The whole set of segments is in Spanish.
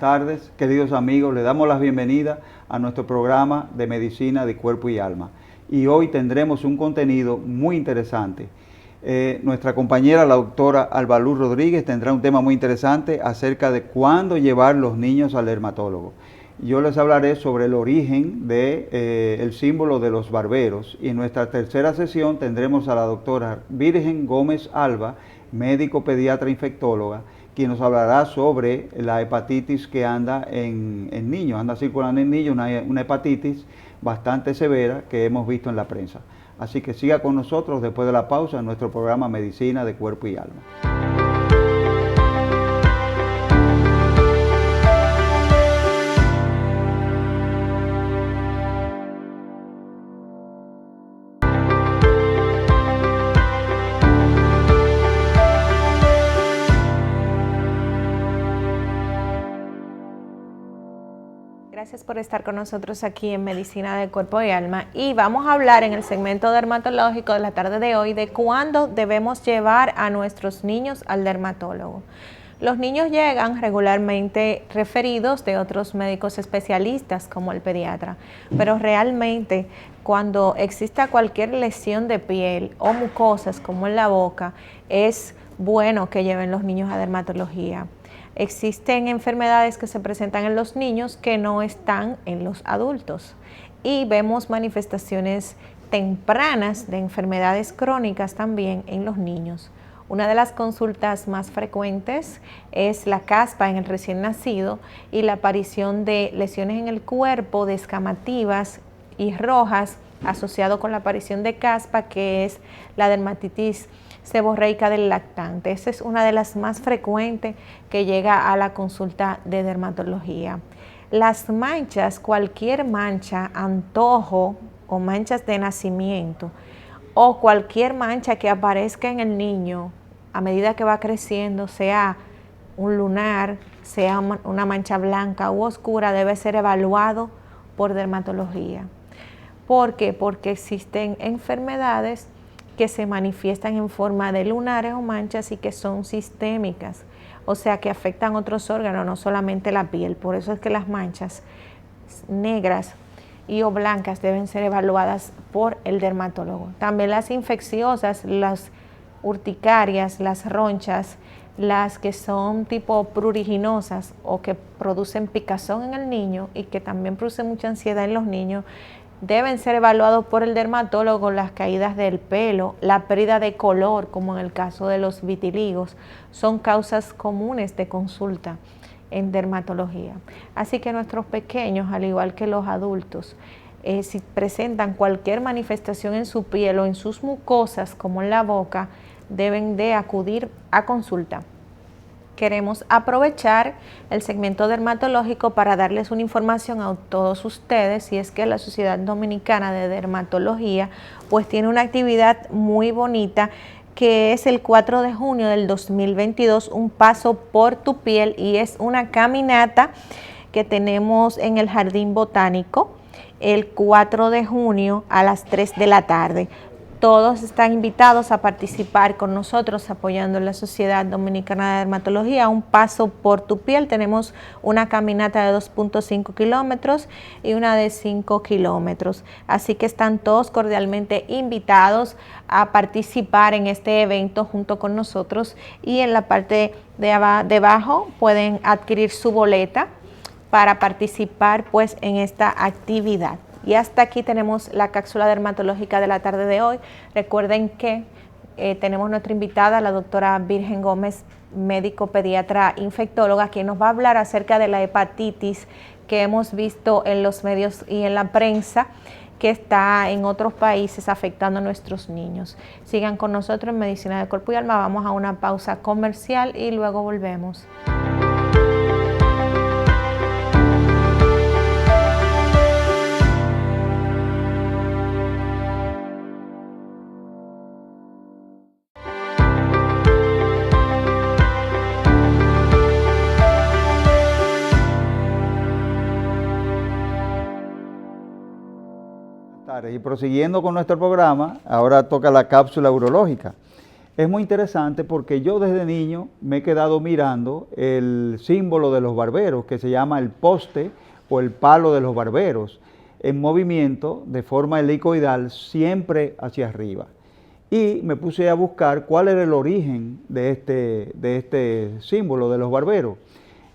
tardes, queridos amigos. Le damos la bienvenida a nuestro programa de Medicina de Cuerpo y Alma. Y hoy tendremos un contenido muy interesante. Nuestra compañera, la doctora Alba Luz Rodríguez, tendrá un tema muy interesante acerca de cuándo llevar los niños al dermatólogo. Yo les hablaré sobre el origen del símbolo de los barberos. Y en nuestra tercera sesión tendremos a la doctora Virgen Gómez Alba, médico pediatra infectóloga, quien nos hablará sobre la hepatitis que anda en niños, anda circulando en niños, una hepatitis bastante severa que hemos visto en la prensa. Así que siga con nosotros después de la pausa en nuestro programa Medicina de Cuerpo y Alma. Gracias por estar con nosotros aquí en Medicina de Cuerpo y Alma, y vamos a hablar en el segmento dermatológico de la tarde de hoy de cuándo debemos llevar a nuestros niños al dermatólogo. Los niños llegan regularmente referidos de otros médicos especialistas como el pediatra, pero realmente cuando exista cualquier lesión de piel o mucosas como en la boca, es bueno que lleven los niños a dermatología. Existen enfermedades que se presentan en los niños que no están en los adultos, y vemos manifestaciones tempranas de enfermedades crónicas también en los niños. Una de las consultas más frecuentes es la caspa en el recién nacido y la aparición de lesiones en el cuerpo descamativas y rojas asociado con la aparición de caspa, que es la dermatitis seborreica del lactante. Esa es una de las más frecuentes que llega a la consulta de dermatología. Las manchas, cualquier mancha, antojo o manchas de nacimiento, o cualquier mancha que aparezca en el niño a medida que va creciendo, sea un lunar, sea una mancha blanca u oscura, debe ser evaluado por dermatología. ¿Por qué? Porque existen enfermedades que se manifiestan en forma de lunares o manchas y que son sistémicas, o sea que afectan otros órganos, no solamente la piel. Por eso es que las manchas negras y o blancas deben ser evaluadas por el dermatólogo. También las infecciosas, las urticarias, las ronchas, las que son tipo pruriginosas o que producen picazón en el niño y que también producen mucha ansiedad en los niños, deben ser evaluados por el dermatólogo. Las caídas del pelo, la pérdida de color, como en el caso de los vitíligos, son causas comunes de consulta en dermatología. Así que nuestros pequeños, al igual que los adultos, si presentan cualquier manifestación en su piel o en sus mucosas, como en la boca, deben de acudir a consulta. Queremos aprovechar el segmento dermatológico para darles una información a todos ustedes, y es que la Sociedad Dominicana de Dermatología pues tiene una actividad muy bonita que es el 4 de junio del 2022, un paso por tu piel, y es una caminata que tenemos en el Jardín Botánico el 4 de junio a las 3 de la tarde. Todos están invitados a participar con nosotros apoyando la Sociedad Dominicana de Dermatología. Un paso por tu piel. Tenemos una caminata de 2.5 kilómetros y una de 5 kilómetros. Así que están todos cordialmente invitados a participar en este evento junto con nosotros, y en la parte de abajo pueden adquirir su boleta para participar pues en esta actividad. Y hasta aquí tenemos la cápsula dermatológica de la tarde de hoy. Recuerden que tenemos nuestra invitada, la doctora Virgen Gómez, médico pediatra infectóloga, quien nos va a hablar acerca de la hepatitis que hemos visto en los medios y en la prensa, que está en otros países afectando a nuestros niños. Sigan con nosotros en Medicina de Cuerpo y Alma. Vamos a una pausa comercial y luego volvemos. Y prosiguiendo con nuestro programa, ahora toca la cápsula urológica. Es muy interesante porque yo desde niño me he quedado mirando el símbolo de los barberos, que se llama el poste o el palo de los barberos, en movimiento de forma helicoidal, siempre hacia arriba. Y me puse a buscar cuál era el origen de este símbolo de los barberos.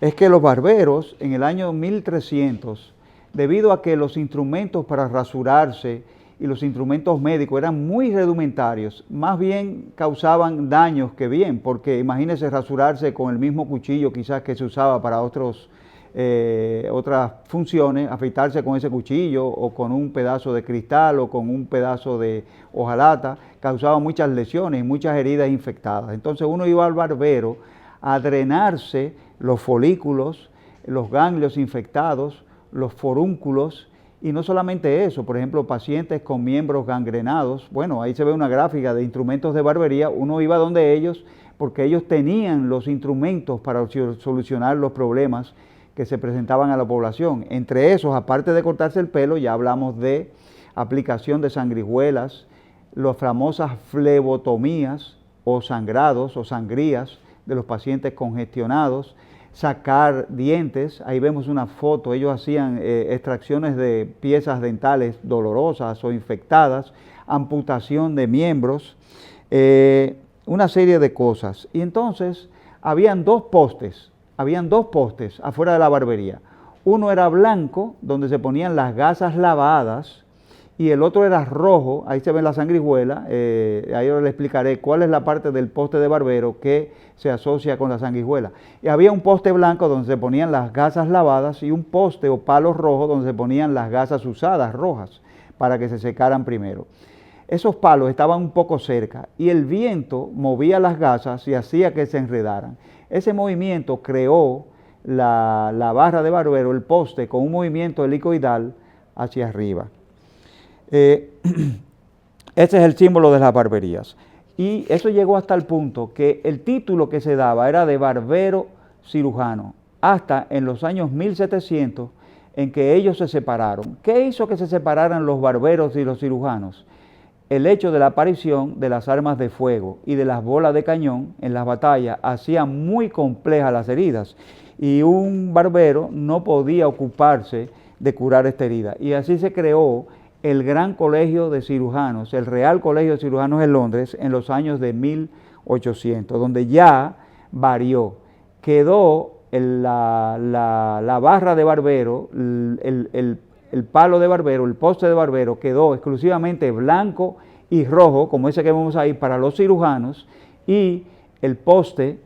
Es que los barberos en el año 1300, debido a que los instrumentos para rasurarse y los instrumentos médicos eran muy rudimentarios, más bien causaban daños que bien, porque imagínense rasurarse con el mismo cuchillo quizás que se usaba para otras funciones, afeitarse con ese cuchillo o con un pedazo de cristal o con un pedazo de hojalata, causaba muchas lesiones y muchas heridas infectadas. Entonces uno iba al barbero a drenarse los folículos, los ganglios infectados, los forúnculos, y no solamente eso, por ejemplo, pacientes con miembros gangrenados, bueno, ahí se ve una gráfica de instrumentos de barbería, uno iba donde ellos porque ellos tenían los instrumentos para solucionar los problemas que se presentaban a la población. Entre esos, aparte de cortarse el pelo, ya hablamos de aplicación de sanguijuelas, las famosas flebotomías o sangrados o sangrías de los pacientes congestionados, sacar dientes, ahí vemos una foto, ellos hacían extracciones de piezas dentales dolorosas o infectadas, amputación de miembros, una serie de cosas. Y entonces habían dos postes afuera de la barbería. Uno era blanco, donde se ponían las gasas lavadas, y el otro era rojo, ahí se ve la sanguijuela, ahí ahora le explicaré cuál es la parte del poste de barbero que se asocia con la sanguijuela. Y había un poste blanco donde se ponían las gasas lavadas y un poste o palo rojo donde se ponían las gasas usadas, rojas, para que se secaran primero. Esos palos estaban un poco cerca y el viento movía las gasas y hacía que se enredaran. Ese movimiento creó la barra de barbero, el poste, con un movimiento helicoidal hacia arriba. Ese es el símbolo de las barberías. Y eso llegó hasta el punto que el título que se daba era de barbero cirujano, hasta en los años 1700 en que ellos se separaron. ¿Qué hizo que se separaran los barberos y los cirujanos? El hecho de la aparición de las armas de fuego y de las bolas de cañón en las batallas hacía muy complejas las heridas y un barbero no podía ocuparse de curar esta herida. Y así se creó el Gran Colegio de Cirujanos, el Real Colegio de Cirujanos en Londres en los años de 1800, donde ya varió. Quedó la barra de barbero, el palo de barbero, el poste de barbero, quedó exclusivamente blanco y rojo, como ese que vemos ahí, para los cirujanos, y el poste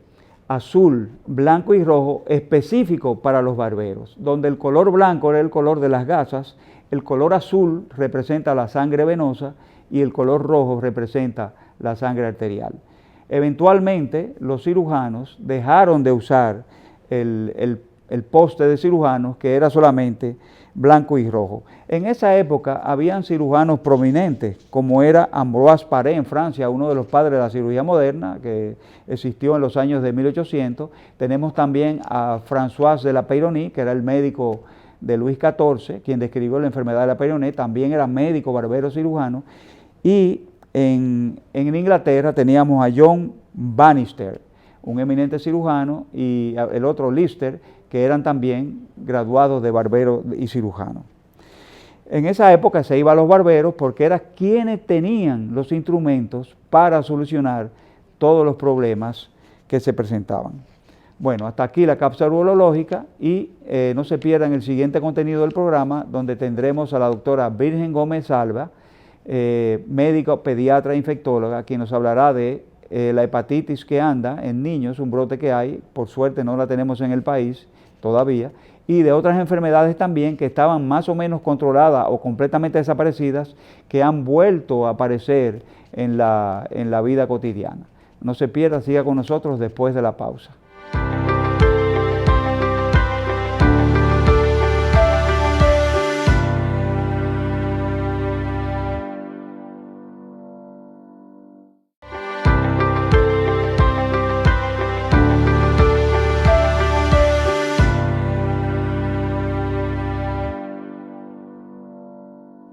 azul, blanco y rojo específico para los barberos, donde el color blanco era el color de las gasas, el color azul representa la sangre venosa y el color rojo representa la sangre arterial. Eventualmente los cirujanos dejaron de usar el poste de cirujanos, que era solamente blanco y rojo. En esa época habían cirujanos prominentes, como era Ambroise Paré en Francia, uno de los padres de la cirugía moderna, que existió en los años de 1800. Tenemos también a François de la Peyronie, que era el médico de Luis XIV, quien describió la enfermedad de la Peyronie, también era médico, barbero, cirujano. Y en Inglaterra teníamos a John Bannister, un eminente cirujano, y el otro Lister, que eran también graduados de barbero y cirujano. En esa época se iba a los barberos porque eran quienes tenían los instrumentos para solucionar todos los problemas que se presentaban. Bueno, hasta aquí la cápsula urológica y no se pierdan el siguiente contenido del programa, donde tendremos a la doctora Virgen Gómez Alba, médica, pediatra e infectóloga, quien nos hablará de la hepatitis que anda en niños, un brote que hay, por suerte no la tenemos en el país todavía, y de otras enfermedades también que estaban más o menos controladas o completamente desaparecidas, que han vuelto a aparecer en la vida cotidiana. No se pierda, siga con nosotros después de la pausa.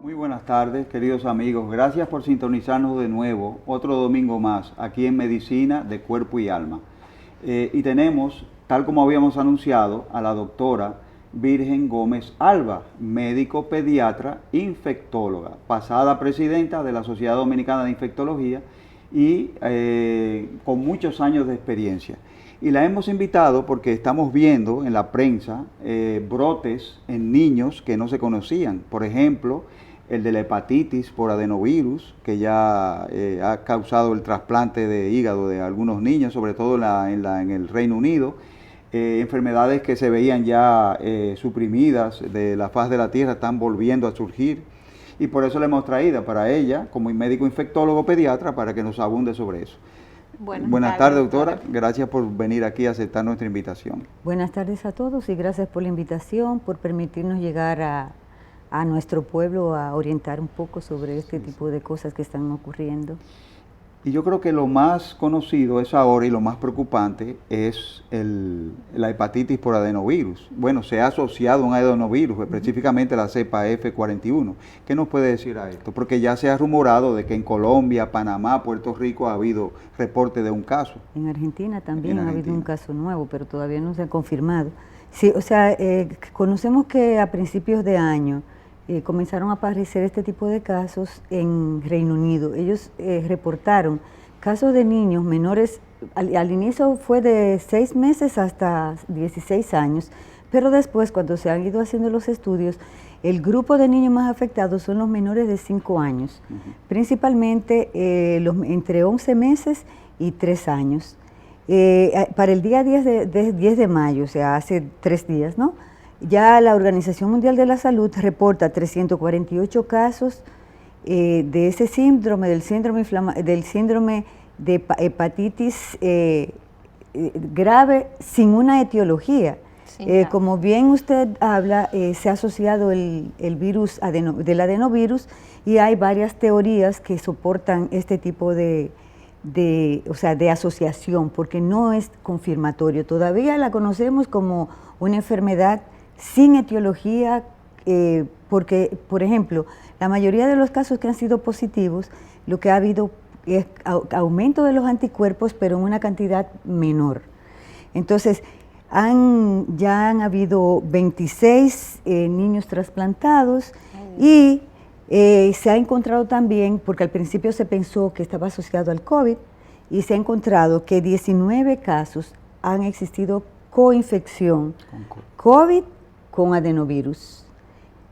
Muy buenas tardes, queridos amigos. Gracias por sintonizarnos de nuevo, otro domingo más, aquí en Medicina de Cuerpo y Alma. Y tenemos, tal como habíamos anunciado, a la doctora Virgen Gómez Alba, médico pediatra, infectóloga, pasada presidenta de la Sociedad Dominicana de Infectología y con muchos años de experiencia. Y la hemos invitado porque estamos viendo en la prensa brotes en niños que no se conocían. Por ejemplo, el de la hepatitis por adenovirus, que ya ha causado el trasplante de hígado de algunos niños, sobre todo en el Reino Unido. Enfermedades que se veían ya suprimidas de la faz de la tierra están volviendo a surgir. Y por eso le hemos traído para ella, como médico infectólogo pediatra, para que nos abunde sobre eso. Buenas tardes, doctora. Gracias por venir aquí a aceptar nuestra invitación. Buenas tardes a todos y gracias por la invitación, por permitirnos llegar a nuestro pueblo a orientar un poco sobre este tipo de cosas que están ocurriendo. Y yo creo que lo más conocido es ahora y lo más preocupante es la hepatitis por adenovirus. Bueno, se ha asociado a un adenovirus, específicamente la cepa F41. ¿Qué nos puede decir a esto? Porque ya se ha rumorado de que en Colombia, Panamá, Puerto Rico ha habido reporte de un caso. En Argentina también ha habido un caso nuevo, pero todavía no se ha confirmado. Sí, o sea, conocemos que a principios de año comenzaron a aparecer este tipo de casos en Reino Unido. Ellos reportaron casos de niños menores, al inicio fue de 6 meses hasta 16 años, pero después cuando se han ido haciendo los estudios, el grupo de niños más afectados son los menores de 5 años, principalmente entre 11 meses y 3 años. Para el día 10 de mayo, o sea, hace 3 días, ¿no? Ya la Organización Mundial de la Salud reporta 348 casos de ese síndrome, del síndrome de hepatitis grave sin una etiología. Sí, claro. Como bien usted habla, se ha asociado el virus del adenovirus y hay varias teorías que soportan este tipo de asociación, porque no es confirmatorio. Todavía la conocemos como una enfermedad sin etiología, porque, por ejemplo, la mayoría de los casos que han sido positivos, lo que ha habido es aumento de los anticuerpos, pero en una cantidad menor. Entonces, ya han habido 26 niños trasplantados y se ha encontrado también, porque al principio se pensó que estaba asociado al COVID, y se ha encontrado que 19 casos han existido coinfección COVID con adenovirus.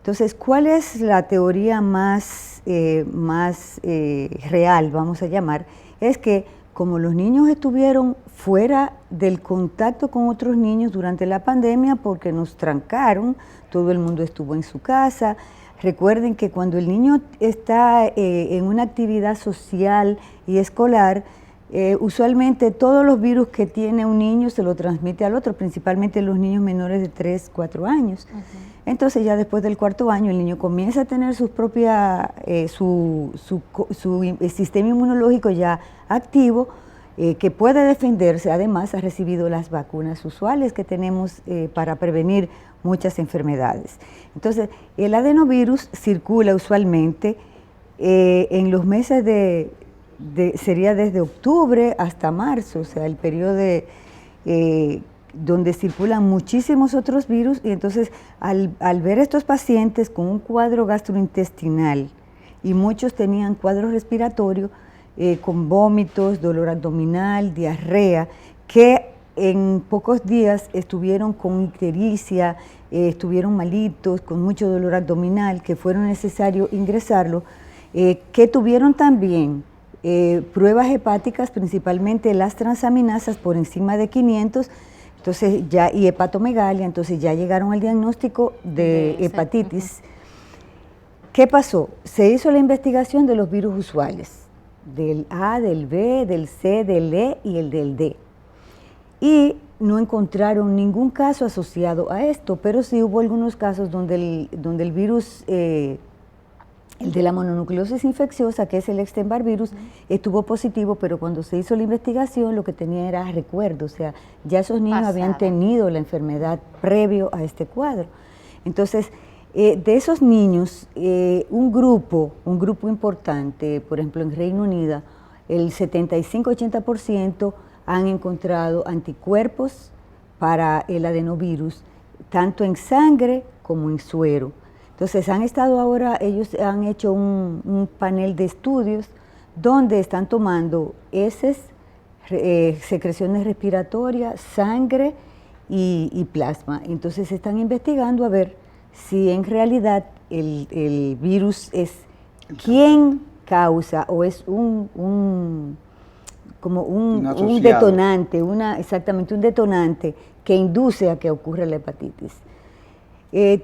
Entonces, ¿cuál es la teoría más real, vamos a llamar? Es que como los niños estuvieron fuera del contacto con otros niños durante la pandemia porque nos trancaron, todo el mundo estuvo en su casa. Recuerden que cuando el niño está en una actividad social y escolar, usualmente todos los virus que tiene un niño se lo transmite al otro, principalmente los niños menores de 3, 4 años. Entonces ya después del 4º año el niño comienza a tener su sistema inmunológico ya activo, que puede defenderse. Además ha recibido las vacunas usuales que tenemos para prevenir muchas enfermedades. Entonces el adenovirus circula usualmente en los meses sería desde octubre hasta marzo, o sea, el periodo donde circulan muchísimos otros virus, y entonces al ver estos pacientes con un cuadro gastrointestinal, y muchos tenían cuadro respiratorio, con vómitos, dolor abdominal, diarrea, que en pocos días estuvieron con ictericia, estuvieron malitos, con mucho dolor abdominal, que fueron necesario ingresarlo, que tuvieron también pruebas hepáticas, principalmente las transaminasas por encima de 500, entonces y hepatomegalia, entonces ya llegaron al diagnóstico de hepatitis. ¿Qué pasó? Se hizo la investigación de los virus usuales, del A, del B, del C, del E y el del D. Y no encontraron ningún caso asociado a esto, pero sí hubo algunos casos donde el virus, el de la mononucleosis infecciosa, que es el Epstein-Barr virus, estuvo positivo, pero cuando se hizo la investigación lo que tenía era recuerdo, o sea, ya esos niños habían tenido la enfermedad previo a este cuadro. Entonces, De esos niños, un grupo importante, por ejemplo en Reino Unido, el 75-80% han encontrado anticuerpos para el adenovirus, tanto en sangre como en suero. Entonces ellos han hecho un panel de estudios donde están tomando heces, secreciones respiratorias, sangre y plasma. Entonces están investigando a ver si en realidad el virus es quien causa o es un detonante, exactamente un detonante que induce a que ocurra la hepatitis.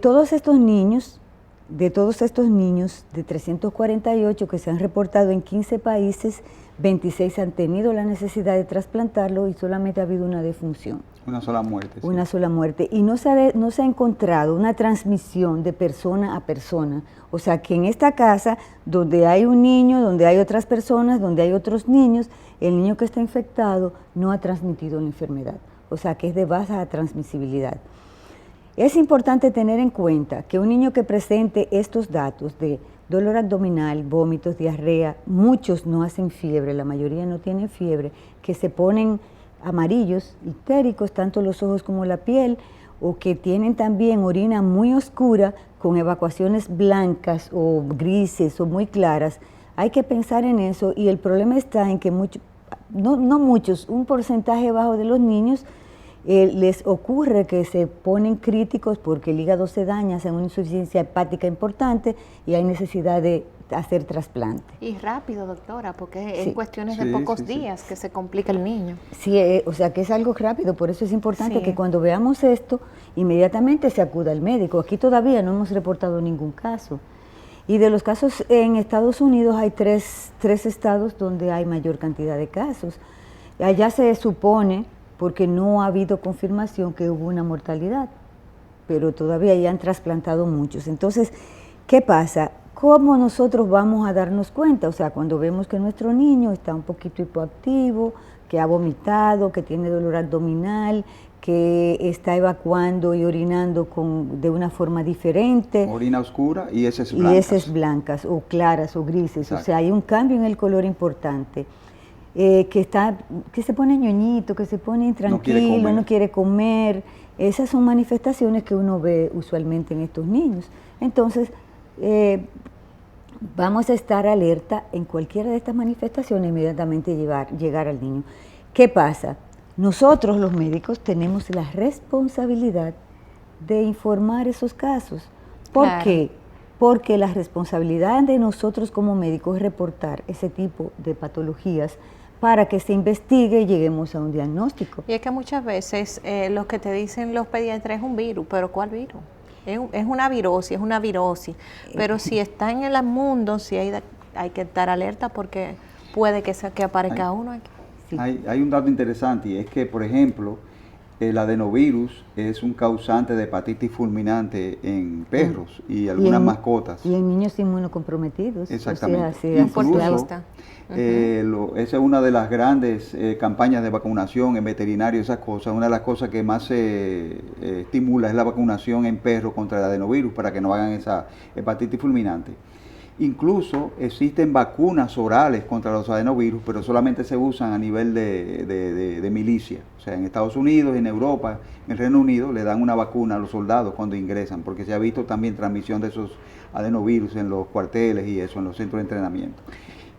Todos estos niños de 348 que se han reportado en 15 países, 26 han tenido la necesidad de trasplantarlo y solamente ha habido una defunción. Una sola muerte. Sí. Una sola muerte. Y no se ha encontrado una transmisión de persona a persona. O sea, que en esta casa, donde hay un niño, donde hay otras personas, donde hay otros niños, el niño que está infectado no ha transmitido la enfermedad. O sea, que es de baja transmisibilidad. Es importante tener en cuenta que un niño que presente estos datos de dolor abdominal, vómitos, diarrea, muchos no hacen fiebre, la mayoría no tienen fiebre, que se ponen amarillos, ictéricos, tanto los ojos como la piel, o que tienen también orina muy oscura con evacuaciones blancas o grises o muy claras, hay que pensar en eso y el problema está en que un porcentaje bajo de los niños les ocurre que se ponen críticos porque el hígado se daña, hacen una insuficiencia hepática importante y hay necesidad de hacer trasplante. Y rápido, doctora, porque en cuestiones de pocos días que se complica el niño. Sí, o sea que es algo rápido, por eso es importante que cuando veamos esto, inmediatamente se acuda al médico. Aquí todavía no hemos reportado ningún caso. Y de los casos en Estados Unidos hay tres estados donde hay mayor cantidad de casos. Allá se supone, porque no ha habido confirmación, que hubo una mortalidad, pero todavía ya han trasplantado muchos. Entonces, ¿qué pasa? ¿Cómo nosotros vamos a darnos cuenta? O sea, cuando vemos que nuestro niño está un poquito hipoactivo, que ha vomitado, que tiene dolor abdominal, que está evacuando y orinando de una forma diferente. Orina oscura y heces blancas. Y heces blancas, o claras, o grises. Exacto. O sea, hay un cambio en el color importante. Que se pone ñoñito, que se pone intranquilo, no quiere comer. Esas son manifestaciones que uno ve usualmente en estos niños. Entonces, vamos a estar alerta en cualquiera de estas manifestaciones, inmediatamente llegar al niño. ¿Qué pasa? Nosotros los médicos tenemos la responsabilidad de informar esos casos. ¿Por qué? Porque la responsabilidad de nosotros como médicos es reportar ese tipo de patologías para que se investigue y lleguemos a un diagnóstico. Y es que muchas veces lo que te dicen los pediatras es un virus, pero ¿cuál virus? Es una virosis, pero si está en el mundo, sí hay que estar alerta porque puede que aparezca uno aquí. Sí. Hay un dato interesante y es que, por ejemplo, el adenovirus es un causante de hepatitis fulminante en perros y algunas mascotas. Y en niños inmunocomprometidos. Exactamente. Incluso, esa es una de las grandes campañas de vacunación en veterinario, esas cosas. Una de las cosas que más se estimula es la vacunación en perros contra el adenovirus para que no hagan esa hepatitis fulminante. Incluso existen vacunas orales contra los adenovirus, pero solamente se usan a nivel de milicia. O sea, en Estados Unidos, en Europa, en el Reino Unido, le dan una vacuna a los soldados cuando ingresan, porque se ha visto también transmisión de esos adenovirus en los cuarteles y eso, en los centros de entrenamiento.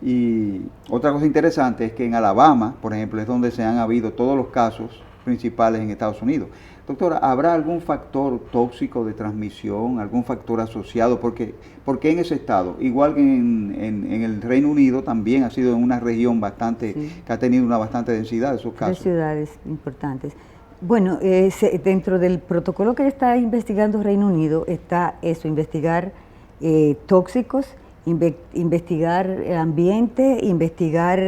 Y otra cosa interesante es que en Alabama, por ejemplo, es donde se han habido todos los casos principales en Estados Unidos. Doctora, ¿habrá algún factor tóxico de transmisión, algún factor asociado? ¿Por qué en ese estado? Igual que en el Reino Unido también ha sido en una región que ha tenido una bastante densidad de esos casos. 3 ciudades importantes. Bueno, dentro del protocolo que está investigando Reino Unido está eso, investigar tóxicos, investigar ambiente, investigar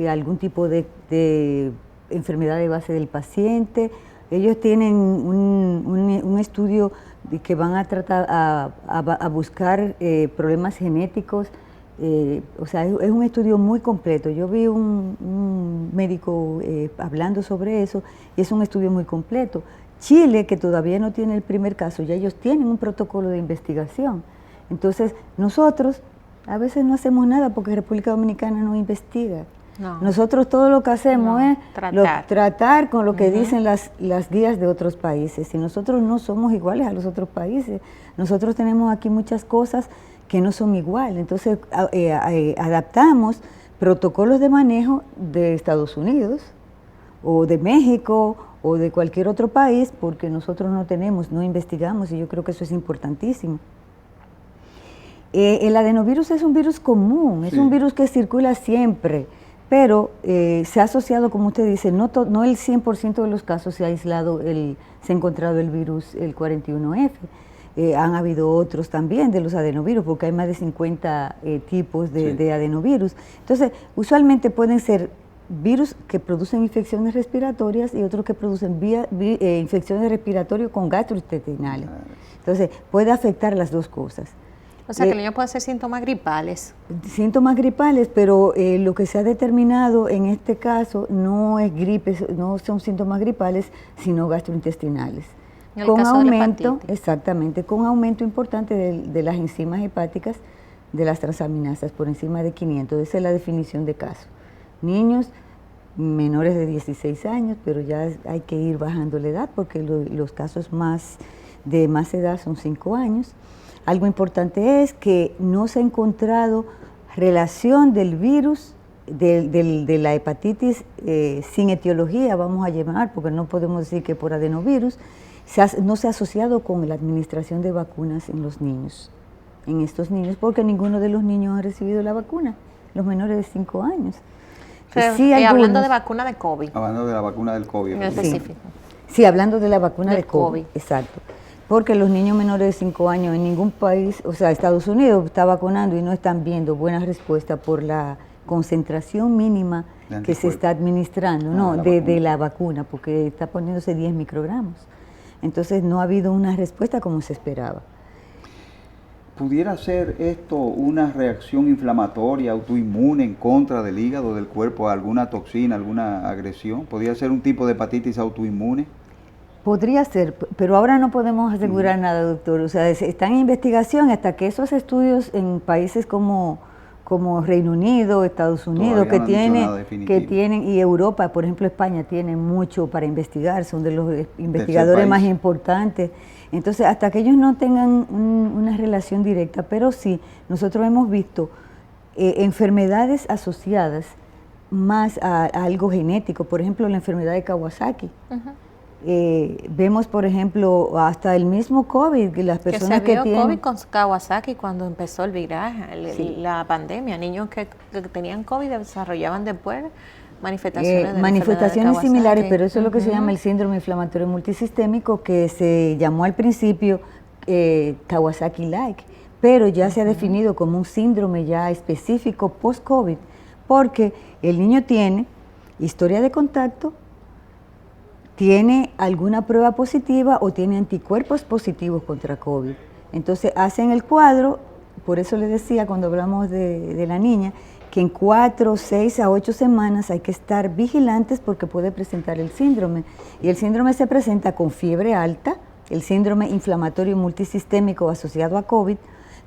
algún tipo de enfermedad de base del paciente. Ellos tienen un estudio que van a tratar a buscar problemas genéticos, o sea, es un estudio muy completo. Yo vi un médico hablando sobre eso y es un estudio muy completo. Chile, que todavía no tiene el primer caso, ya ellos tienen un protocolo de investigación. Entonces, nosotros a veces no hacemos nada porque República Dominicana no investiga. No. Nosotros todo lo que hacemos es tratar con lo que dicen las guías de otros países. Y nosotros no somos iguales a los otros países. Nosotros tenemos aquí muchas cosas que no son iguales. Entonces, adaptamos protocolos de manejo de Estados Unidos o de México o de cualquier otro país, porque nosotros no investigamos, y yo creo que eso es importantísimo. El adenovirus es un virus común, es un virus que circula siempre, pero se ha asociado, como usted dice, no el 100% de los casos se ha encontrado el virus, el 41F. Han habido otros también de los adenovirus, porque hay más de 50 tipos de adenovirus. Entonces, usualmente pueden ser virus que producen infecciones respiratorias y otros que producen infecciones respiratorias con gastrointestinales. Entonces, puede afectar las dos cosas. O sea, que el niño puede hacer síntomas gripales. Síntomas gripales, pero lo que se ha determinado en este caso no es gripe, no son síntomas gripales, sino gastrointestinales. Con aumento, exactamente, con aumento importante de las enzimas hepáticas, de las transaminasas por encima de 500. Esa es la definición de caso. Niños menores de 16 años, pero ya hay que ir bajando la edad porque los casos de más edad son 5 años. Algo importante es que no se ha encontrado relación del virus, de la hepatitis sin etiología, vamos a llamar, porque no podemos decir que por adenovirus, no se ha asociado con la administración de vacunas en los niños, en estos niños, porque ninguno de los niños ha recibido la vacuna, los menores de 5 años. Pero, sí, hablando de vacuna de COVID. Hablando de la vacuna del COVID. En específico. Sí, hablando de la vacuna de COVID, exacto. Porque los niños menores de 5 años en ningún país, o sea, Estados Unidos está vacunando y no están viendo buena respuesta por la concentración mínima que se está administrando, de la vacuna, porque está poniéndose 10 microgramos. Entonces no ha habido una respuesta como se esperaba. ¿Pudiera ser esto una reacción inflamatoria, autoinmune en contra del hígado, del cuerpo, a alguna toxina, alguna agresión? ¿Podría ser un tipo de hepatitis autoinmune? Podría ser, pero ahora no podemos asegurar nada, doctor. O sea, está en investigación hasta que esos estudios en países como Reino Unido, Estados Unidos, que tienen, y Europa, por ejemplo España, tiene mucho para investigar, son de los investigadores más importantes. Entonces, hasta que ellos no tengan una relación directa, pero sí, nosotros hemos visto enfermedades asociadas más a algo genético, por ejemplo, la enfermedad de Kawasaki. Vemos, por ejemplo, hasta el mismo COVID, las personas que tienen... COVID con Kawasaki cuando empezó el viraje, la pandemia, niños que tenían COVID desarrollaban después manifestaciones similares, pero eso es lo que se llama el síndrome inflamatorio multisistémico, que se llamó al principio Kawasaki-like, pero ya se ha definido como un síndrome ya específico post-COVID, porque el niño tiene historia de contacto, tiene alguna prueba positiva o tiene anticuerpos positivos contra COVID. Entonces hacen el cuadro, por eso les decía cuando hablamos de la niña, que en 4, 6 a 8 semanas hay que estar vigilantes porque puede presentar el síndrome. Y el síndrome se presenta con fiebre alta, el síndrome inflamatorio multisistémico asociado a COVID,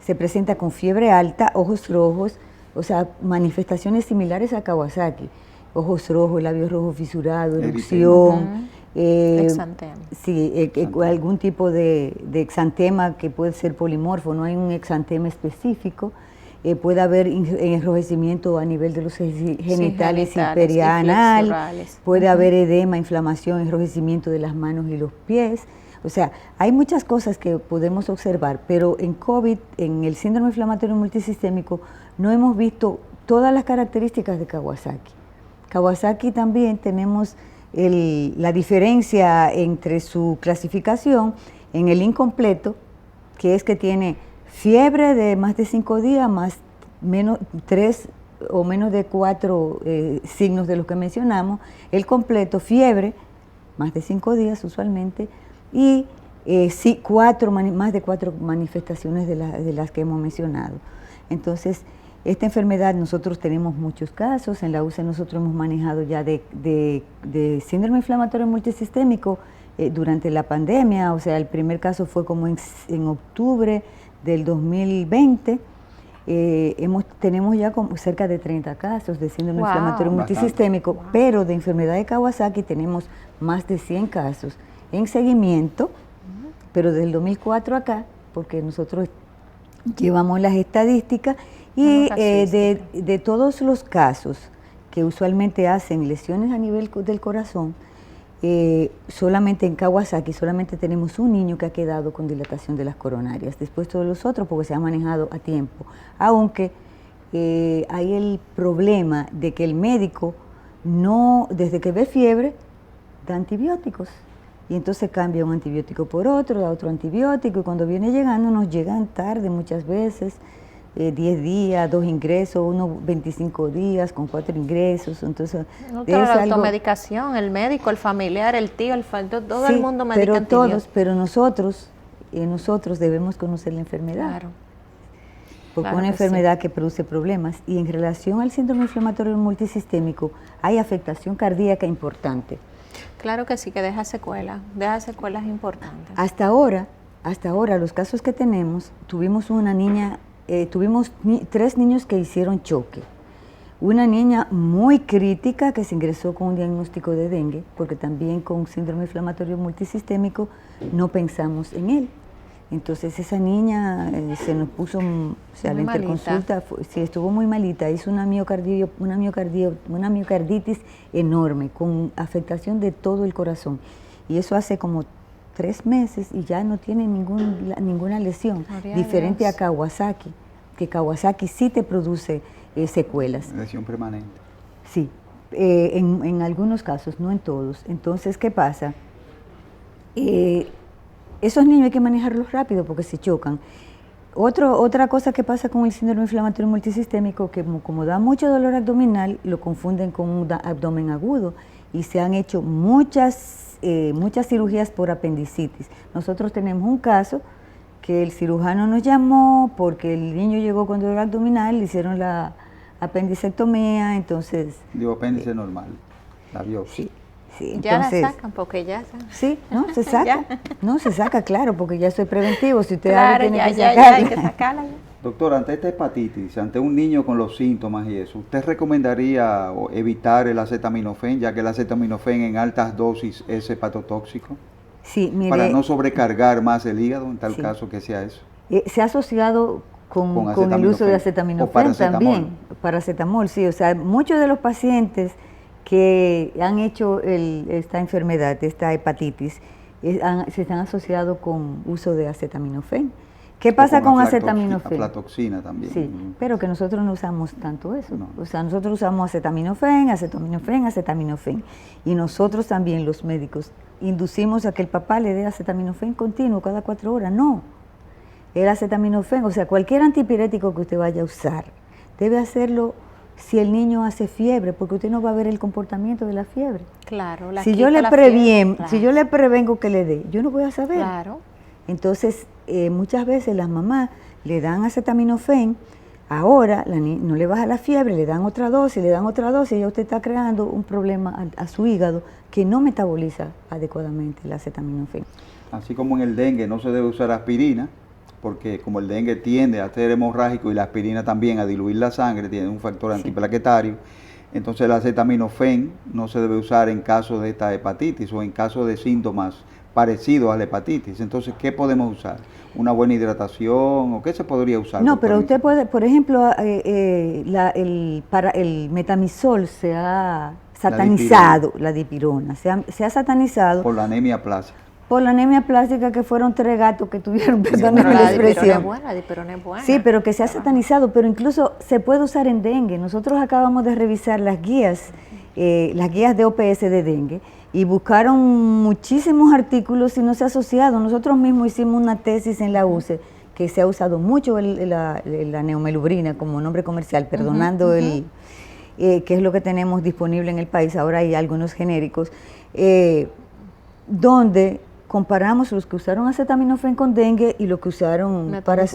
se presenta con fiebre alta, ojos rojos, o sea, manifestaciones similares a Kawasaki, ojos rojos, labios rojos fisurados, erupción, exantema. Sí, algún tipo de exantema que puede ser polimorfo, no hay un exantema específico. Puede haber enrojecimiento a nivel de los genitales y perianal, puede haber edema, inflamación, enrojecimiento de las manos y los pies. O sea, hay muchas cosas que podemos observar, pero en COVID, en el síndrome inflamatorio multisistémico, no hemos visto todas las características de Kawasaki. Kawasaki también tenemos la diferencia entre su clasificación en el incompleto, que es que tiene fiebre de más de 5 días, menos 3 o menos de 4 signos de los que mencionamos, el completo, fiebre, más de 5 días usualmente, y más de 4 manifestaciones de las que hemos mencionado. Entonces, esta enfermedad nosotros tenemos muchos casos, en la UCE nosotros hemos manejado ya de síndrome inflamatorio multisistémico durante la pandemia, o sea, el primer caso fue como en octubre del 2020. Tenemos ya como cerca de 30 casos de síndrome inflamatorio multisistémico, pero de enfermedad de Kawasaki tenemos más de 100 casos en seguimiento, pero desde el 2004 acá, porque nosotros llevamos las estadísticas y de todos los casos que usualmente hacen lesiones a nivel del corazón, solamente en Kawasaki solamente tenemos un niño que ha quedado con dilatación de las coronarias, después todos los otros porque se ha manejado a tiempo, aunque hay el problema de que el médico no, desde que ve fiebre, da antibióticos, y entonces cambia un antibiótico por otro, da otro antibiótico, y cuando viene llegando nos llegan tarde muchas veces, 10 días, 2 ingresos, uno 25 días con 4 ingresos, entonces la automedicación, el médico, el familiar, el tío, todo el mundo medica pero nosotros debemos conocer la enfermedad. Claro. Porque es una enfermedad que produce problemas, y en relación al síndrome inflamatorio multisistémico hay afectación cardíaca importante. Claro que sí, que deja secuelas importantes. Hasta ahora, los casos que tenemos, tuvimos una niña, tuvimos 3 niños que hicieron choque. Una niña muy crítica que se ingresó con un diagnóstico de dengue, porque también con síndrome inflamatorio multisistémico no pensamos en él. Entonces esa niña se nos puso, o sea, la interconsulta, sí, estuvo muy malita, hizo una miocarditis enorme, con afectación de todo el corazón. Y eso hace como 3 meses y ya no tiene ninguna lesión, diferente a Kawasaki, que Kawasaki sí te produce secuelas. Lesión permanente. Sí, en algunos casos, no en todos. Entonces, ¿qué pasa? Esos niños hay que manejarlos rápido porque se chocan. Otra cosa que pasa con el síndrome inflamatorio multisistémico, que como da mucho dolor abdominal, lo confunden con un abdomen agudo, y se han hecho muchas cirugías por apendicitis. Nosotros tenemos un caso que el cirujano nos llamó porque el niño llegó con dolor abdominal, le hicieron la apendicectomía, entonces... Digo, apéndice normal, la biopsia. Sí. Sí, entonces, ya la sacan porque ya sí, no, se saca, no, se saca, claro, porque ya eso es preventivo, si usted tiene que sacarla. Ya hay que sacarla. Doctora, ante esta hepatitis, ante un niño con los síntomas y eso, ¿usted recomendaría evitar el acetaminofén, ya que el acetaminofén en altas dosis es hepatotóxico? Sí, mire, para no sobrecargar más el hígado, en tal caso que sea eso. Se ha asociado con el uso de acetaminofén también, paracetamol, sí, o sea, muchos de los pacientes que han hecho esta enfermedad, esta hepatitis, se están asociados con uso de acetaminofén. ¿Qué pasa con acetaminofén? Aflatoxina también. Sí, pero que nosotros no usamos tanto eso. No. O sea, nosotros usamos acetaminofén. Y nosotros también, los médicos, inducimos a que el papá le dé acetaminofén continuo cada 4 horas. No. El acetaminofén, o sea, cualquier antipirético que usted vaya a usar, debe hacerlo si el niño hace fiebre, porque usted no va a ver el comportamiento de la fiebre. Claro, si yo le prevengo que le dé, yo no voy a saber. Claro. Entonces, muchas veces las mamás le dan acetaminofén, ahora no le baja la fiebre, le dan otra dosis, y ya usted está creando un problema a su hígado que no metaboliza adecuadamente el acetaminofén. Así como en el dengue no se debe usar aspirina, porque como el dengue tiende a ser hemorrágico y la aspirina también a diluir la sangre, tiene un factor antiplaquetario, entonces el acetaminofén no se debe usar en caso de esta hepatitis o en caso de síntomas parecidos a la hepatitis. Entonces, ¿qué podemos usar? ¿Una buena hidratación o qué se podría usar? No, pero usted puede, por ejemplo, el metamizol se ha satanizado, la dipirona, se ha satanizado. Por la anemia plástica. Por la anemia plástica, que fueron 3 gatos que tuvieron, perdónenme la expresión. La dipirona es buena. Sí, pero que se ha satanizado, pero incluso se puede usar en dengue. Nosotros acabamos de revisar las guías de OPS de dengue, y buscaron muchísimos artículos y no se ha asociado. Nosotros mismos hicimos una tesis en la UCE, que se ha usado mucho la neomelubrina como nombre comercial, perdonando que es lo que tenemos disponible en el país. Ahora hay algunos genéricos, donde comparamos los que usaron acetaminofén con dengue y los que usaron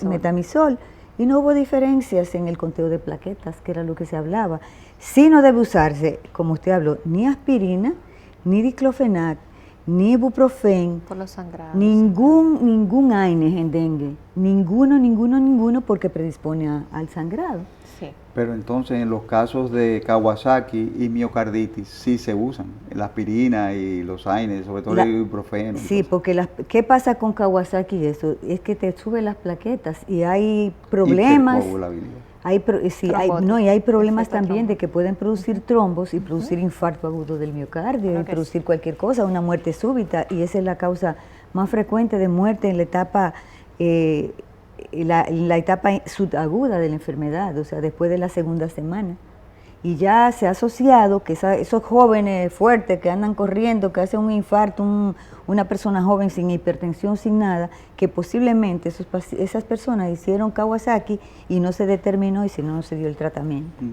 metamizol, y no hubo diferencias en el conteo de plaquetas, que era lo que se hablaba. Sí no debe usarse, como usted habló, ni aspirina, ni diclofenac, ni ibuprofen, Por los sangrados. ningún AINES en dengue, ninguno porque predispone al sangrado. Sí. Pero entonces en los casos de Kawasaki y miocarditis sí se usan la aspirina y los AINES, sobre todo el ibuprofeno. Sí, porque ¿qué pasa con Kawasaki y eso? Es que te suben las plaquetas y hay problemas. Hipercoagulabilidad. Y hay problemas también de que pueden producir trombos y producir infarto agudo del miocardio y producir cualquier cosa, una muerte súbita, y esa es la causa más frecuente de muerte en la etapa la etapa subaguda de la enfermedad, o sea, después de la segunda semana. Y ya se ha asociado que esos jóvenes fuertes que andan corriendo, que hacen un infarto, una persona joven sin hipertensión, sin nada, que posiblemente esas personas hicieron Kawasaki y no se determinó y si no se dio el tratamiento.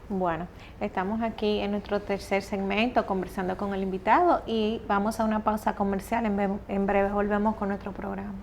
Bueno, estamos aquí en nuestro tercer segmento conversando con el invitado y vamos a una pausa comercial. En breve volvemos con nuestro programa.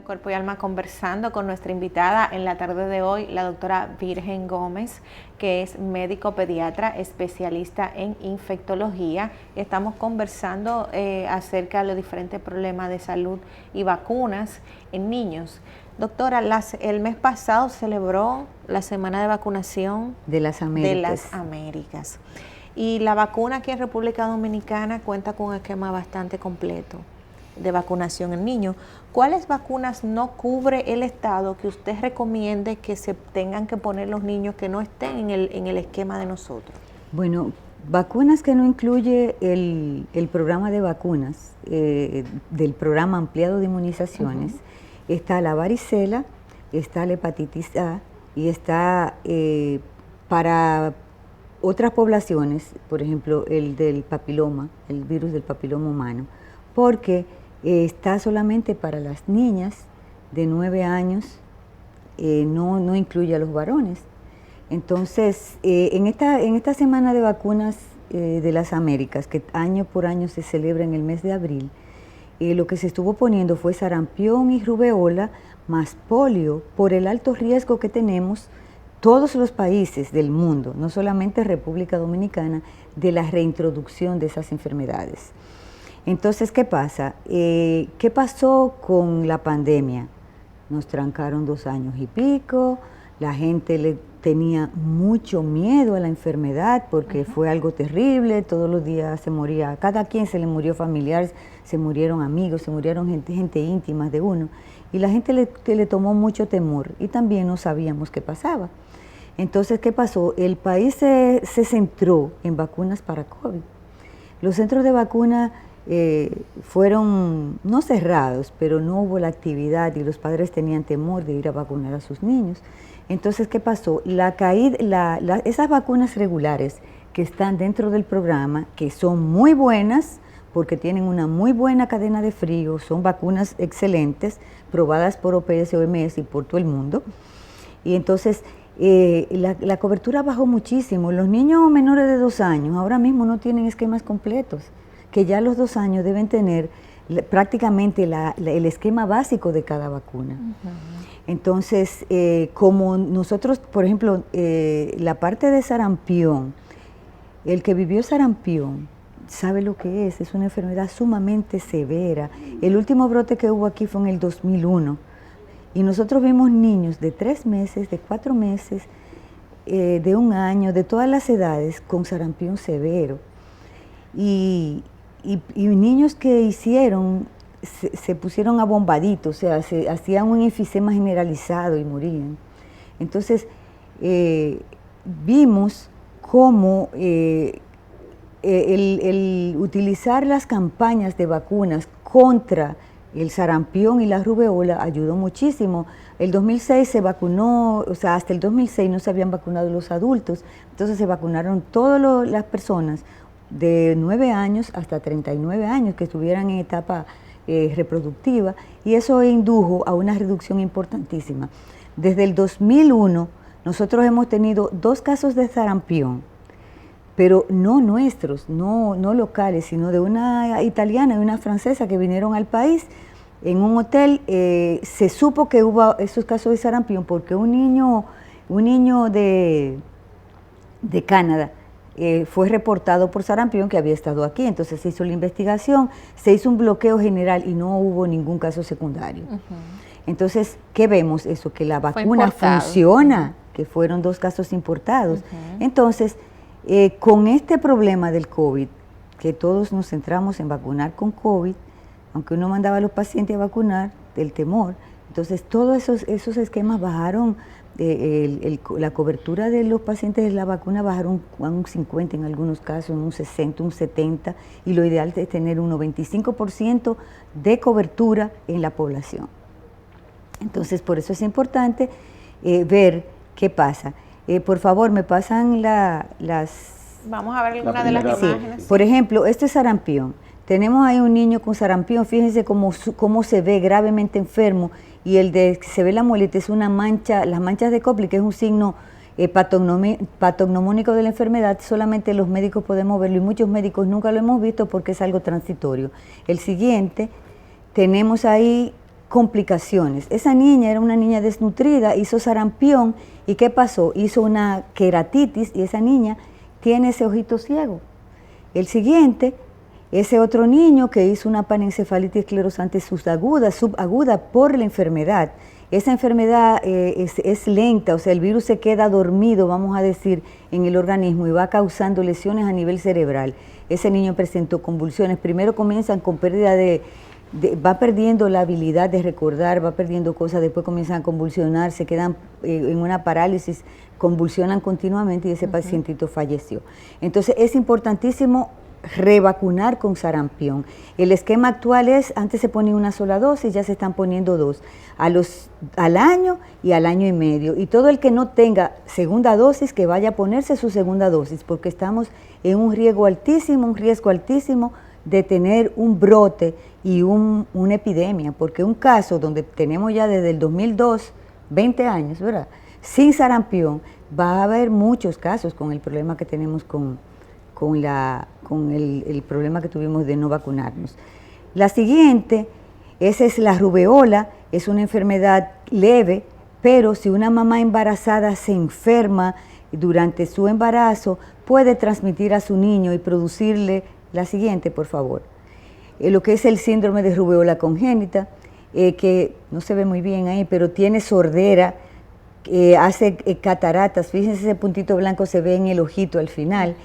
Cuerpo y Alma, conversando con nuestra invitada en la tarde de hoy, la doctora Virgen Gómez, que es médico pediatra especialista en infectología. Estamos conversando acerca de los diferentes problemas de salud y vacunas en niños. Doctora, el mes pasado celebró la semana de vacunación de las Américas. Y la vacuna aquí en República Dominicana cuenta con un esquema bastante completo de vacunación en niños. ¿Cuáles vacunas no cubre el Estado que usted recomiende que se tengan que poner los niños que no estén en el esquema de nosotros? Bueno, vacunas que no incluye el programa de vacunas, del programa ampliado de inmunizaciones, está la varicela, está la hepatitis A y está para otras poblaciones, por ejemplo, el del papiloma, el virus del papiloma humano, porque está solamente para las niñas de 9 años, no incluye a los varones. Entonces, en esta semana de vacunas de las Américas, que año por año se celebra en el mes de abril, lo que se estuvo poniendo fue sarampión y rubeola más polio, por el alto riesgo que tenemos todos los países del mundo, no solamente República Dominicana, de la reintroducción de esas enfermedades. Entonces, ¿qué pasa? ¿Qué pasó con la pandemia? Nos trancaron 2 años y pico, la gente le tenía mucho miedo a la enfermedad porque fue algo terrible, todos los días se moría, cada quien se le murió familiares, se murieron amigos, se murieron gente íntima de uno, y la gente le tomó mucho temor y también no sabíamos qué pasaba. Entonces, ¿qué pasó? El país se centró en vacunas para COVID. Los centros de vacuna fueron no cerrados, pero no hubo la actividad y los padres tenían temor de ir a vacunar a sus niños. Entonces, ¿qué pasó? Esas vacunas regulares que están dentro del programa, que son muy buenas porque tienen una muy buena cadena de frío, son vacunas excelentes, probadas por OPS, OMS y por todo el mundo. Y entonces la cobertura bajó muchísimo. Los niños menores de 2 años ahora mismo no tienen esquemas completos, que ya a los 2 años deben tener prácticamente el esquema básico de cada vacuna. Entonces, como nosotros, por ejemplo, la parte de sarampión, el que vivió sarampión sabe lo que es una enfermedad sumamente severa. El último brote que hubo aquí fue en el 2001, y nosotros vimos niños de 3 meses, de 4 meses, de 1 año, de todas las edades, con sarampión severo. Y niños que se pusieron abombaditos, o sea, se hacían un enfisema generalizado y morían. Entonces, vimos cómo el utilizar las campañas de vacunas contra el sarampión y la rubeola ayudó muchísimo. El 2006 se vacunó, o sea, hasta el 2006 no se habían vacunado los adultos, entonces se vacunaron todas las personas de 9 años hasta 39 años que estuvieran en etapa reproductiva, y eso indujo a una reducción importantísima. Desde el 2001 nosotros hemos tenido 2 casos de sarampión, pero no nuestros, no locales, sino de una italiana y una francesa que vinieron al país. En un hotel se supo que hubo esos casos de sarampión porque un niño de Canadá fue reportado por sarampión que había estado aquí, entonces se hizo la investigación, se hizo un bloqueo general y no hubo ningún caso secundario. Entonces, ¿qué vemos? Eso, que la vacuna funciona, que fueron 2 casos importados. Entonces, con este problema del COVID, que todos nos centramos en vacunar con COVID, aunque uno mandaba a los pacientes a vacunar, del temor, entonces todos esos esquemas bajaron. La cobertura de los pacientes de la vacuna bajaron a un 50 en algunos casos, en un 60, un 70, y lo ideal es tener un 95% de cobertura en la población. Entonces, por eso es importante ver qué pasa. Por favor, me pasan las... Vamos a ver alguna de las imágenes. Sí. Por ejemplo, este es sarampión. Tenemos ahí un niño con sarampión, fíjense cómo se ve gravemente enfermo, y se ve la muelita es una mancha, las manchas de Koplik, que es un signo patognomónico de la enfermedad, solamente los médicos podemos verlo y muchos médicos nunca lo hemos visto porque es algo transitorio. El siguiente, tenemos ahí complicaciones. Esa niña era una niña desnutrida, hizo sarampión, ¿y qué pasó? Hizo una queratitis y esa niña tiene ese ojito ciego. El siguiente, ese otro niño que hizo una panencefalitis esclerosante subaguda por la enfermedad. Esa enfermedad es lenta, o sea, el virus se queda dormido, vamos a decir, en el organismo y va causando lesiones a nivel cerebral. Ese niño presentó convulsiones. Primero comienzan con pérdida va perdiendo la habilidad de recordar, va perdiendo cosas, después comienzan a convulsionar, se quedan en una parálisis, convulsionan continuamente y ese pacientito falleció. Entonces es importantísimo revacunar con sarampión. El esquema actual es, antes se ponía una sola dosis, ya se están poniendo 2, al año y al año y medio. Y todo el que no tenga segunda dosis, que vaya a ponerse su segunda dosis, porque estamos en un riesgo altísimo de tener un brote y una epidemia, porque un caso donde tenemos ya desde el 2002, 20 años, ¿verdad?, sin sarampión, va a haber muchos casos con el problema que tenemos con el problema que tuvimos de no vacunarnos. La siguiente, esa es la rubeola, es una enfermedad leve, pero si una mamá embarazada se enferma durante su embarazo, puede transmitir a su niño y producirle, la siguiente, por favor, lo que es el síndrome de rubeola congénita, que no se ve muy bien ahí, pero tiene sordera, hace cataratas, fíjense ese puntito blanco se ve en el ojito al final,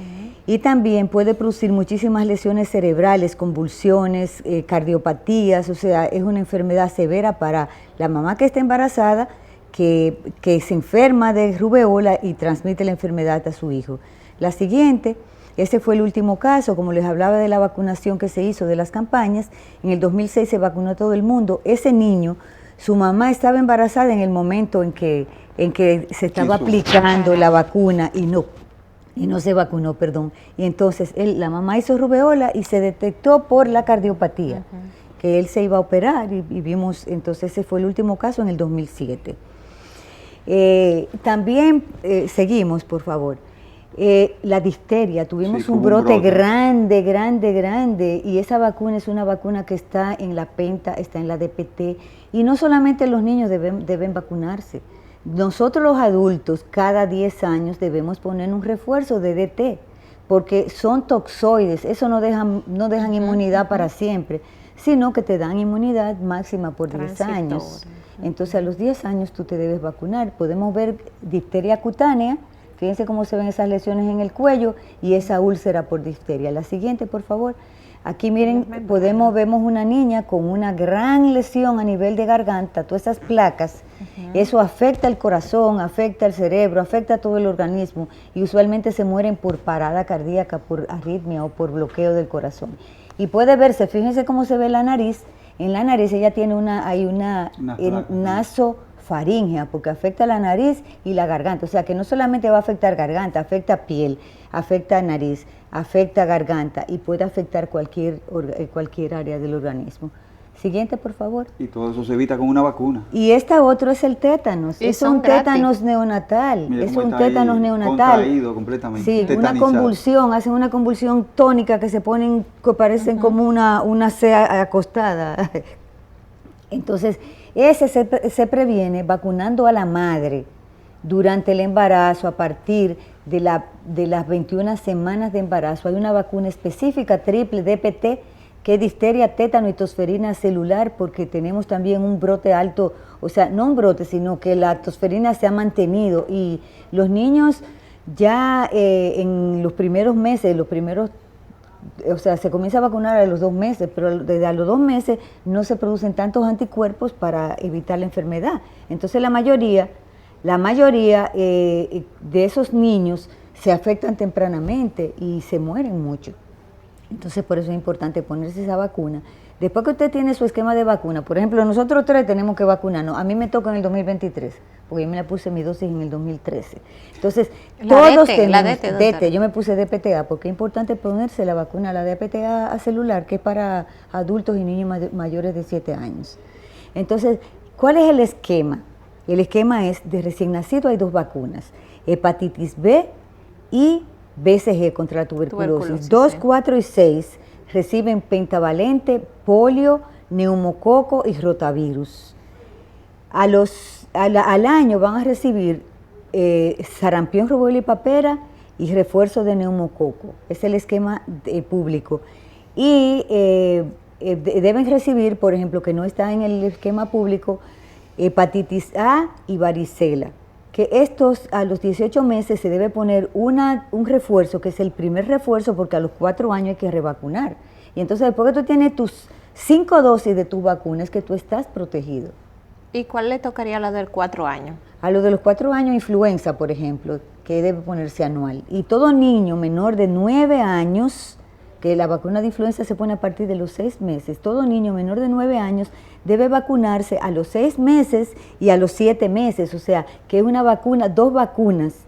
y también puede producir muchísimas lesiones cerebrales, convulsiones, cardiopatías, o sea, es una enfermedad severa para la mamá que está embarazada, que se enferma de rubeola y transmite la enfermedad a su hijo. La siguiente, ese fue el último caso, como les hablaba de la vacunación que se hizo de las campañas, en el 2006 se vacunó a todo el mundo, ese niño, su mamá estaba embarazada en el momento en que se estaba aplicando la vacuna y no se vacunó, perdón. Y entonces la mamá hizo rubeola y se detectó por la cardiopatía, que él se iba a operar y vimos, entonces ese fue el último caso en el 2007. También seguimos, por favor. La difteria, tuvimos un brote grande, y esa vacuna es una vacuna que está en la PENTA, está en la DPT, y no solamente los niños deben vacunarse. Nosotros los adultos cada 10 años debemos poner un refuerzo de DT, porque son toxoides, eso no dejan inmunidad para siempre, sino que te dan inmunidad máxima por 10 años. Entonces a los 10 años tú te debes vacunar. Podemos ver difteria cutánea, fíjense cómo se ven esas lesiones en el cuello y esa úlcera por difteria. La siguiente, por favor. Aquí miren, vemos una niña con una gran lesión a nivel de garganta, todas esas placas, eso afecta el corazón, afecta el cerebro, afecta todo el organismo y usualmente se mueren por parada cardíaca, por arritmia o por bloqueo del corazón. Y puede verse, fíjense cómo se ve la nariz, en la nariz ella tiene una nasofaringea, porque afecta la nariz y la garganta, o sea que no solamente va a afectar garganta, afecta piel, afecta nariz, afecta garganta y puede afectar cualquier área del organismo. Siguiente, por favor. Y todo eso se evita con una vacuna. Y esta otro es el tétanos. Y Es son un gratis. tétanos neonatal. Mira Es cómo un está ahí, tétanos neonatal. contraído completamente, Sí, una tetanizado. convulsión, hacen una convulsión tónica que se ponen, que parecen como una C acostada. Entonces, ese se previene vacunando a la madre durante el embarazo, a partir de las 21 semanas de embarazo. Hay una vacuna específica, triple DPT, que es difteria, tétano y tosferina celular, porque tenemos también un brote alto, o sea, no un brote, sino que la tosferina se ha mantenido y los niños ya en los primeros meses, o sea, se comienza a vacunar a los 2 meses, pero desde a los 2 meses no se producen tantos anticuerpos para evitar la enfermedad. Entonces la mayoría de esos niños se afectan tempranamente y se mueren mucho. Entonces por eso es importante ponerse esa vacuna. Después que usted tiene su esquema de vacuna, por ejemplo, nosotros 3 tenemos que vacunarnos. A mí me toca en el 2023, porque yo me la puse mi dosis en el 2013. Entonces, todos tenemos DT, yo me puse DPTA, porque es importante ponerse la vacuna, la DPTA celular, que es para adultos y niños mayores de 7 años. Entonces, ¿cuál es el esquema? El esquema es, de recién nacido hay 2 vacunas, hepatitis B y BCG contra la tuberculosis. 2, 4 y 6 reciben pentavalente, polio, neumococo y rotavirus. Al año van a recibir sarampión, rubéola y papera y refuerzo de neumococo. Es el esquema público. Y deben recibir, por ejemplo, que no está en el esquema público, hepatitis A y varicela. Que estos a los 18 meses se debe poner un refuerzo, que es el primer refuerzo, porque a los 4 años hay que revacunar. Y entonces después que tú tienes tus 5 dosis de tus vacunas, que tú estás protegido. ¿Y cuál le tocaría a la del 4 años? A los de los 4 años, influenza, por ejemplo, que debe ponerse anual. Y todo niño menor de 9 años, que la vacuna de influenza se pone a partir de los 6 meses, todo niño menor de 9 años debe vacunarse a los 6 meses y a los 7 meses, o sea, que es una vacuna, 2 vacunas,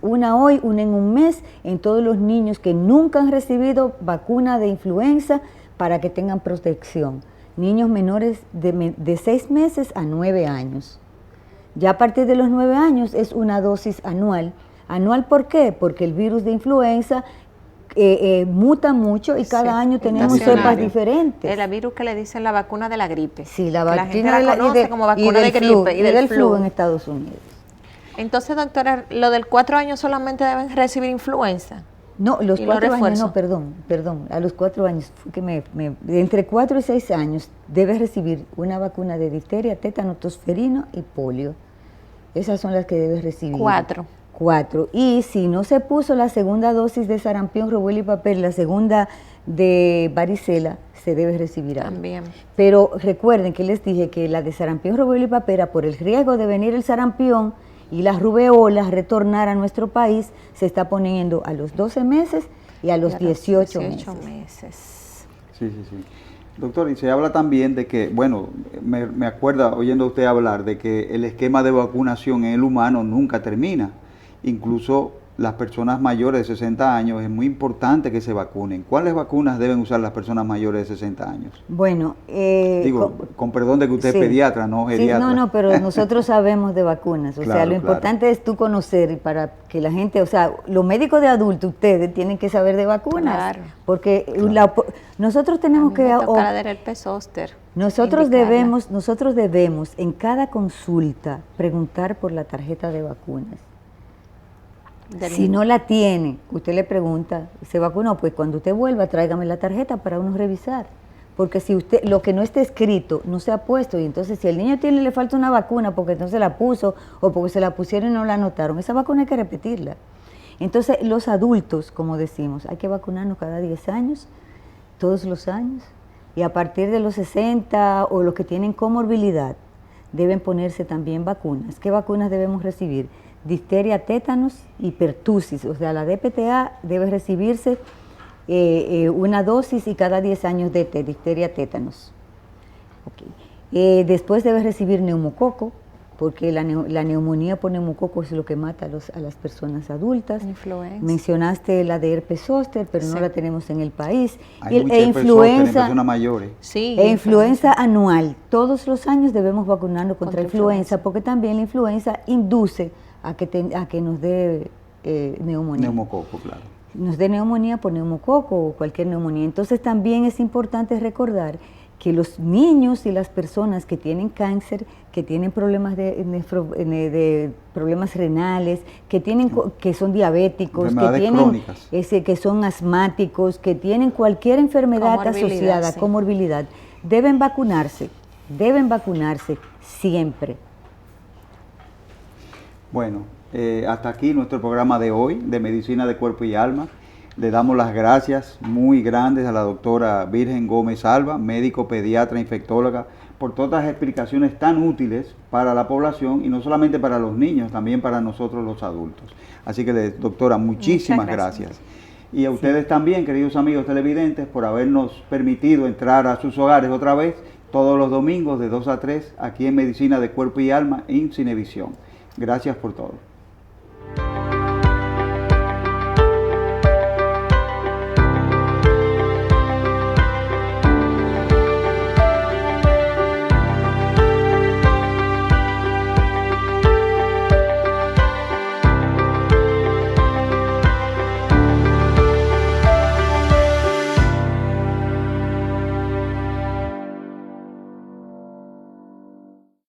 una hoy, una en un mes, en todos los niños que nunca han recibido vacuna de influenza para que tengan protección. Niños menores de 6 meses a 9 años. Ya a partir de los 9 años es una dosis anual. ¿Anual por qué? Porque el virus de influenza muta mucho y cada año tenemos cepas diferentes. El virus que le dicen la vacuna de la gripe. Sí, la vacuna la conoce como vacuna de gripe y del flu en Estados Unidos. Entonces, doctora, lo del 4 años solamente deben recibir influenza. No, los 4 años, no, perdón, a los 4 años, entre 4 y 6 años debes recibir una vacuna de difteria, tétano, tosferino y polio. Esas son las que debes recibir. 4. Y si no se puso la segunda dosis de sarampión, rubéola y papel, la segunda de varicela, se debe recibir algo. También. Pero recuerden que les dije que la de sarampión, rubéola y papera, por el riesgo de venir el sarampión y las rubeolas retornar a nuestro país, se está poniendo a los 12 meses y a los 18 meses. Sí. Doctor, y se habla también de que, bueno, me acuerda oyendo a usted hablar de que el esquema de vacunación en el humano nunca termina. Incluso las personas mayores de 60 años es muy importante que se vacunen. ¿Cuáles vacunas deben usar las personas mayores de 60 años? Bueno, digo, con perdón de que usted es pediatra, no geriatra. Sí, no, pero nosotros sabemos de vacunas. O sea, lo importante es tú conocer, y para que la gente, o sea, los médicos de adultos, ustedes tienen que saber de vacunas. Claro. Porque nosotros tenemos que... la del herpes zóster. Nosotros debemos en cada consulta preguntar por la tarjeta de vacunas. Si no la tiene, usted le pregunta, ¿se vacunó? Pues cuando usted vuelva, tráigame la tarjeta para uno revisar. Porque si usted, lo que no esté escrito, no se ha puesto, y entonces si el niño le falta una vacuna porque entonces la puso, o porque se la pusieron y no la anotaron, esa vacuna hay que repetirla. Entonces los adultos, como decimos, hay que vacunarnos cada 10 años, todos los años, y a partir de los 60 o los que tienen comorbilidad, deben ponerse también vacunas. ¿Qué vacunas debemos recibir? Difteria, tétanos y pertussis, o sea, la DPTA debe recibirse una dosis y cada 10 años de difteria, tétanos. Okay. Después debe recibir neumococo, porque la neumonía por neumococo es lo que mata a las personas adultas. Influenza. Mencionaste la de herpes zóster, pero no la tenemos en el país. Hay mucha herpes zóster en personas mayores. Sí, influenza anual. Todos los años debemos vacunarnos contra influenza, porque también la influenza induce a que nos dé neumonía. Neumococo, claro. Nos dé neumonía por neumococo o cualquier neumonía. Entonces también es importante recordar que los niños y las personas que tienen cáncer, que tienen problemas de problemas renales, que son diabéticos, que son asmáticos, que tienen cualquier enfermedad asociada, comorbilidad, deben vacunarse siempre. Bueno, hasta aquí nuestro programa de hoy de Medicina de Cuerpo y Alma. Le damos las gracias muy grandes a la doctora Virgen Gómez Alba, médico pediatra infectóloga, por todas las explicaciones tan útiles para la población y no solamente para los niños, también para nosotros los adultos. Así que, doctora, muchísimas gracias. Y a ustedes también, queridos amigos televidentes, por habernos permitido entrar a sus hogares otra vez todos los domingos de 2 a 3 aquí en Medicina de Cuerpo y Alma en Cinevisión. Gracias por todo.